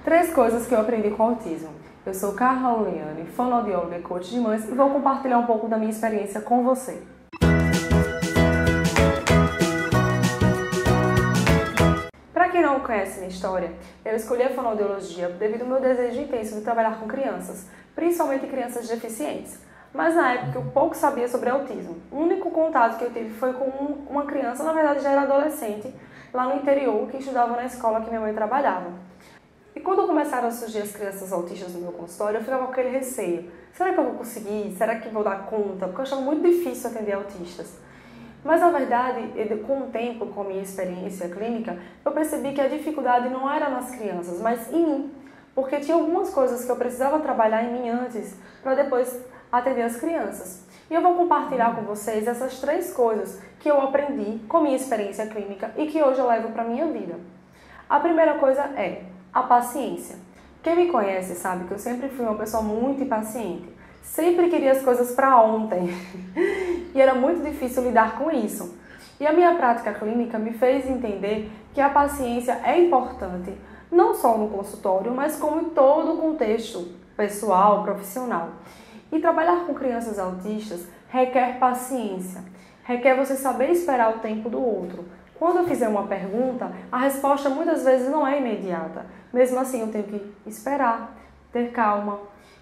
3 coisas que eu aprendi com autismo. Eu sou Carla Oliane, fonoaudióloga e coach de mães e vou compartilhar um pouco da minha experiência com você. Para quem não conhece minha história, eu escolhi a fonoaudiologia devido ao meu desejo intenso de trabalhar com crianças, principalmente crianças deficientes. Mas na época eu pouco sabia sobre autismo. O único contato que eu tive foi com uma criança, na verdade já era adolescente, lá no interior, que estudava na escola que minha mãe trabalhava. E quando começaram a surgir as crianças autistas no meu consultório, eu ficava com aquele receio. Será que eu vou conseguir? Será que vou dar conta? Porque eu achava muito difícil atender autistas. Mas, na verdade, com o tempo, com a minha experiência clínica, eu percebi que a dificuldade não era nas crianças, mas em mim. Porque tinha algumas coisas que eu precisava trabalhar em mim antes, para depois atender as crianças. E eu vou compartilhar com vocês essas 3 coisas que eu aprendi com a minha experiência clínica e que hoje eu levo para a minha vida. A primeira coisa é a paciência. Quem me conhece sabe que eu sempre fui uma pessoa muito impaciente. Sempre queria as coisas para ontem. E era muito difícil lidar com isso. E a minha prática clínica me fez entender que a paciência é importante, não só no consultório, mas como em todo o contexto pessoal, profissional. E trabalhar com crianças autistas requer paciência. Requer você saber esperar o tempo do outro. Quando eu fizer uma pergunta, a resposta muitas vezes não é imediata. Mesmo assim, eu tenho que esperar, ter calma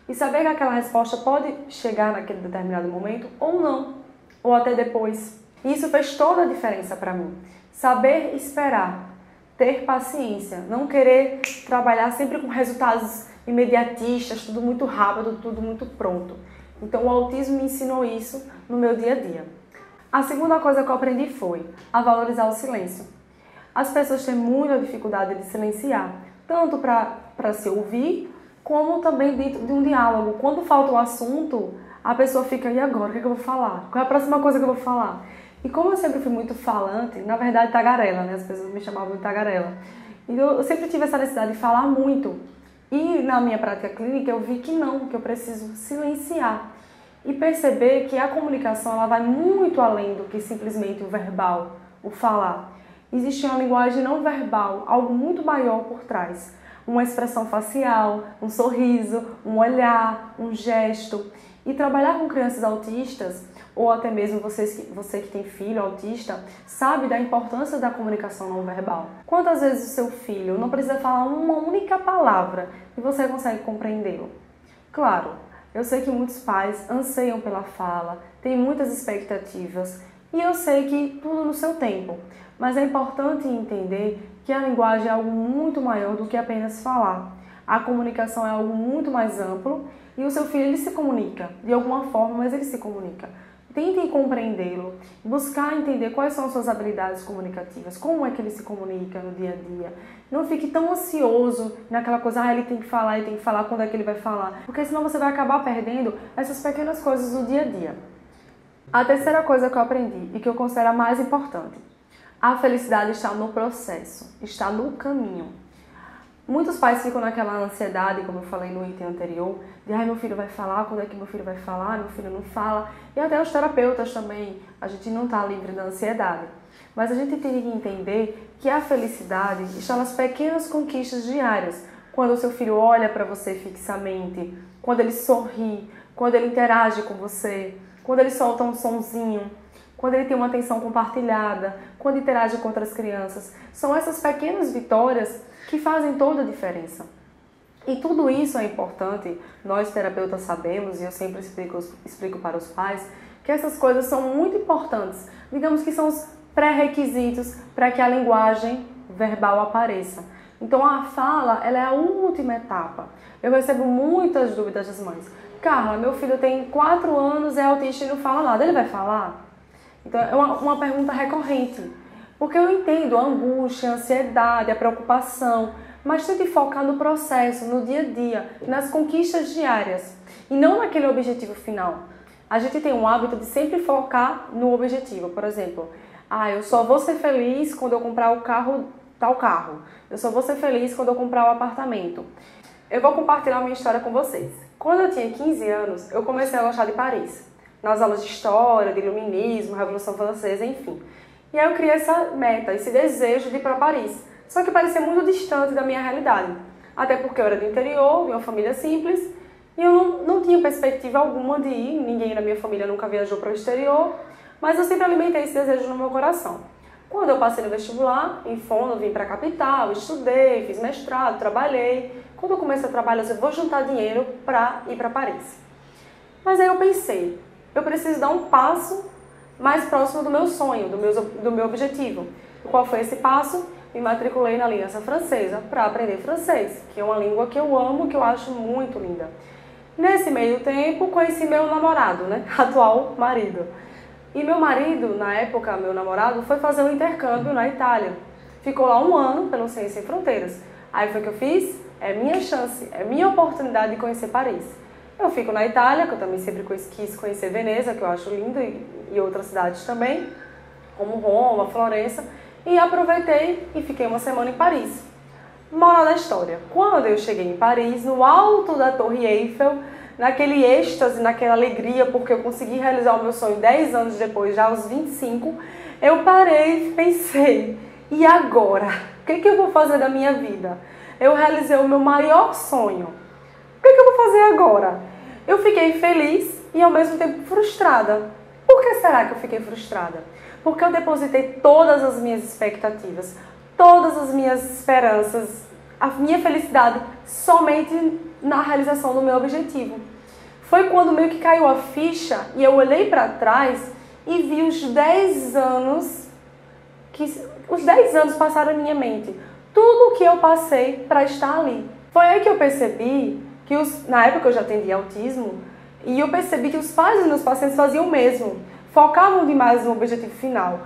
e saber que aquela resposta pode chegar naquele determinado momento ou não, ou até depois. E isso fez toda a diferença para mim. Saber esperar, ter paciência, não querer trabalhar sempre com resultados imediatistas, tudo muito rápido, tudo muito pronto. Então, o autismo me ensinou isso no meu dia a dia. A segunda coisa que eu aprendi foi a valorizar o silêncio. As pessoas têm muita dificuldade de silenciar, tanto para se ouvir, como também dentro de um diálogo. Quando falta o assunto, a pessoa fica, e agora? O que é que eu vou falar? Qual é a próxima coisa que eu vou falar? E como eu sempre fui muito falante, na verdade tagarela, né? As pessoas me chamavam de tagarela. Então eu sempre tive essa necessidade de falar muito. E na minha prática clínica eu vi que não, que eu preciso silenciar. E perceber que a comunicação ela vai muito além do que simplesmente o verbal, o falar. Existe uma linguagem não verbal, algo muito maior por trás. Uma expressão facial, um sorriso, um olhar, um gesto. E trabalhar com crianças autistas, ou até mesmo você que tem filho autista, sabe da importância da comunicação não verbal. Quantas vezes o seu filho não precisa falar uma única palavra e você consegue compreendê-lo? Claro, eu sei que muitos pais anseiam pela fala, têm muitas expectativas e eu sei que tudo no seu tempo, mas é importante entender que a linguagem é algo muito maior do que apenas falar. A comunicação é algo muito mais amplo e o seu filho ele se comunica de alguma forma, mas ele se comunica. Tentem compreendê-lo, buscar entender quais são as suas habilidades comunicativas, como é que ele se comunica no dia a dia. Não fique tão ansioso naquela coisa, ele tem que falar, quando é que ele vai falar, porque senão você vai acabar perdendo essas pequenas coisas do dia a dia. A terceira coisa que eu aprendi e que eu considero a mais importante, a felicidade está no processo, está no caminho. Muitos pais ficam naquela ansiedade, como eu falei no item anterior, de meu filho vai falar, quando é que meu filho vai falar, meu filho não fala. E até os terapeutas também, a gente não está livre da ansiedade. Mas a gente tem que entender que a felicidade está nas pequenas conquistas diárias. Quando o seu filho olha para você fixamente, quando ele sorri, quando ele interage com você, quando ele solta um sonzinho, quando ele tem uma atenção compartilhada, quando interage com outras crianças. São essas pequenas vitórias que fazem toda a diferença. E tudo isso é importante, nós terapeutas sabemos, e eu sempre explico para os pais, que essas coisas são muito importantes. Digamos que são os pré-requisitos para que a linguagem verbal apareça. Então a fala, ela é a última etapa. Eu recebo muitas dúvidas das mães. Carla, meu filho tem 4 anos, é autista e não fala nada, ele vai falar? Então é uma pergunta recorrente. Porque eu entendo a angústia, a ansiedade, a preocupação, mas tente focar no processo, no dia a dia, nas conquistas diárias e não naquele objetivo final. A gente tem um hábito de sempre focar no objetivo. Por exemplo, eu só vou ser feliz quando eu comprar o carro, tal carro. Eu só vou ser feliz quando eu comprar o apartamento. Eu vou compartilhar minha história com vocês. Quando eu tinha 15 anos, eu comecei a gostar de Paris. Nas aulas de história, de iluminismo, Revolução Francesa, enfim. E aí eu criei essa meta, esse desejo de ir para Paris. Só que parecia muito distante da minha realidade. até porque eu era do interior, de uma família simples, e eu não tinha perspectiva alguma de ir, ninguém na minha família nunca viajou para o exterior, mas eu sempre alimentei esse desejo no meu coração. Quando eu passei no vestibular, em Fono, vim para a capital, estudei, fiz mestrado, trabalhei. Quando eu comecei a trabalhar, eu vou juntar dinheiro para ir para Paris. Mas aí eu pensei, eu preciso dar um passo mais próximo do meu sonho, do meu objetivo. E qual foi esse passo? Me matriculei na Aliança Francesa para aprender francês, que é uma língua que eu amo, que eu acho muito linda. Nesse meio tempo, conheci meu namorado, né? Atual marido. E meu marido, na época, meu namorado, foi fazer um intercâmbio na Itália. Ficou lá 1 ano pelo Ciências Sem Fronteiras. Aí foi o que eu fiz? É minha chance, é minha oportunidade de conhecer Paris. Eu fico na Itália, que eu também sempre quis conhecer Veneza, que eu acho lindo, e outras cidades também, como Roma, Florença, e aproveitei e fiquei 1 semana em Paris. Moral da história, quando eu cheguei em Paris, no alto da Torre Eiffel, naquele êxtase, naquela alegria, porque eu consegui realizar o meu sonho 10 anos depois, já aos 25, eu parei e pensei, e agora? O que eu vou fazer da minha vida? Eu realizei o meu maior sonho. O que eu vou fazer agora? Eu fiquei feliz e ao mesmo tempo frustrada. Por que será que eu fiquei frustrada? Porque eu depositei todas as minhas expectativas, todas as minhas esperanças, a minha felicidade somente na realização do meu objetivo. Foi quando meio que caiu a ficha e eu olhei para trás e vi os 10 anos passaram na minha mente. Tudo o que eu passei para estar ali. Foi aí que eu percebi que na época eu já atendia autismo e eu percebi que os pais dos meus pacientes faziam o mesmo. Focavam demais no objetivo final.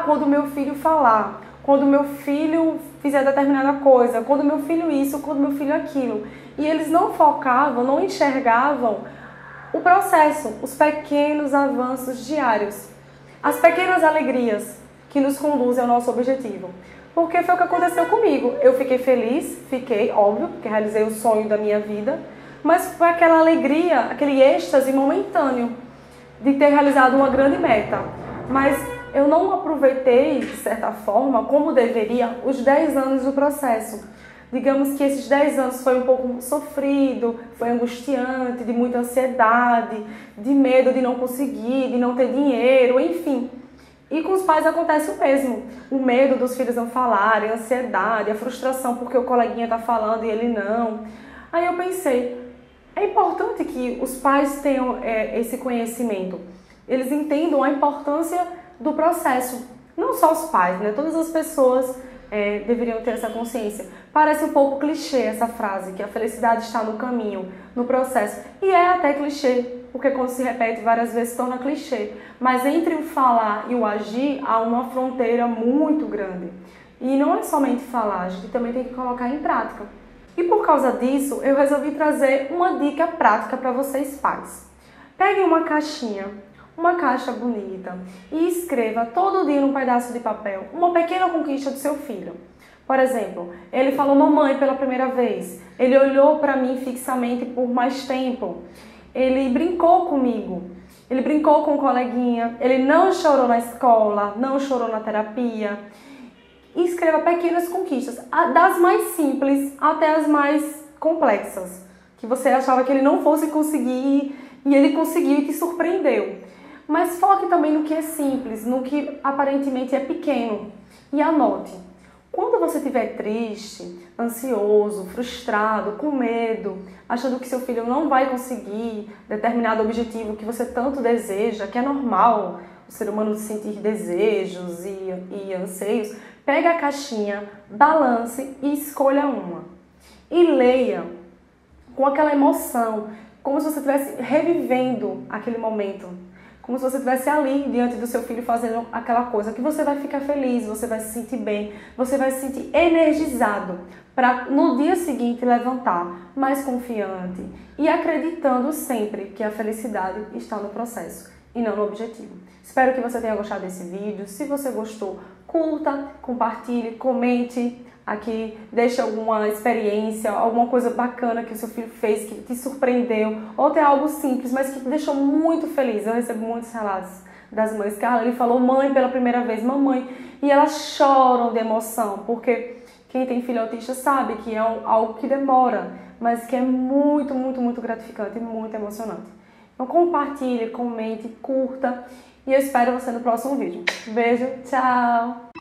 Quando meu filho falar, quando meu filho fizer determinada coisa, quando meu filho isso, quando meu filho aquilo. E eles não focavam, não enxergavam o processo, os pequenos avanços diários, as pequenas alegrias que nos conduzem ao nosso objetivo. Porque foi o que aconteceu comigo. Eu fiquei feliz, óbvio, porque realizei o sonho da minha vida, mas foi aquela alegria, aquele êxtase momentâneo de ter realizado uma grande meta. Mas eu não aproveitei, de certa forma, como deveria, os 10 anos do processo. Digamos que esses 10 anos foi um pouco sofrido, foi angustiante, de muita ansiedade, de medo de não conseguir, de não ter dinheiro, enfim. E com os pais acontece o mesmo. O medo dos filhos não falarem, a ansiedade, a frustração porque o coleguinha está falando e ele não. Aí eu pensei, é importante que os pais tenham esse conhecimento. Eles entendam a importância do processo. Não só os pais, né? Todas as pessoas deveriam ter essa consciência. Parece um pouco clichê essa frase, que a felicidade está no caminho, no processo. E é até clichê, porque quando se repete várias vezes se torna clichê. Mas entre o falar e o agir há uma fronteira muito grande. E não é somente falar, a gente também tem que colocar em prática. E por causa disso, eu resolvi trazer uma dica prática para vocês pais. Peguem uma caixinha, uma caixa bonita e escreva todo dia num pedaço de papel uma pequena conquista do seu filho. Por exemplo, ele falou mamãe pela primeira vez, ele olhou para mim fixamente por mais tempo, ele brincou comigo, ele brincou com o coleguinha, ele não chorou na escola, não chorou na terapia. E escreva pequenas conquistas, das mais simples até as mais complexas, que você achava que ele não fosse conseguir e ele conseguiu e te surpreendeu. Mas foque também no que é simples, no que aparentemente é pequeno e anote. Quando você estiver triste, ansioso, frustrado, com medo, achando que seu filho não vai conseguir determinado objetivo que você tanto deseja, que é normal o ser humano sentir desejos e anseios, pega a caixinha, balance e escolha uma. E leia com aquela emoção, como se você estivesse revivendo aquele momento. Como se você estivesse ali diante do seu filho fazendo aquela coisa que você vai ficar feliz, você vai se sentir bem, você vai se sentir energizado para no dia seguinte levantar mais confiante e acreditando sempre que a felicidade está no processo e não no objetivo. Espero que você tenha gostado desse vídeo. Se você gostou, curta, compartilhe, comente aqui, deixe alguma experiência, alguma coisa bacana que o seu filho fez, que te surpreendeu, ou até algo simples, mas que te deixou muito feliz. Eu recebo muitos relatos das mães. Carla, ele falou mãe pela primeira vez, mamãe, e elas choram de emoção, porque Quem tem filho autista sabe que é algo que demora, mas que é muito, muito, muito gratificante e muito emocionante. Então compartilhe, comente, curta e eu espero você no próximo vídeo. Beijo, tchau!